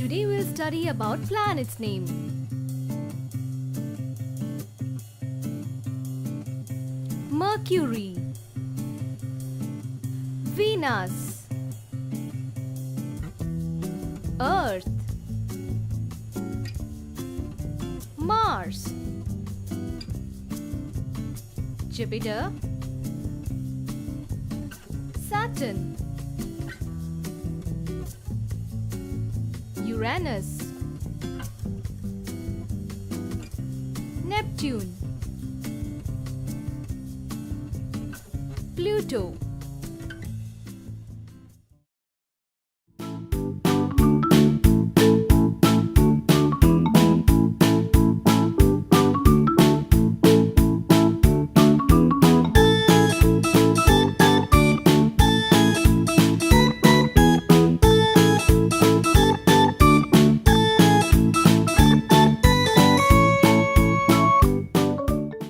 Today we'll study about planets' name. Mercury, Venus, Earth, Mars, Jupiter, Saturn, Uranus, Neptune, Pluto,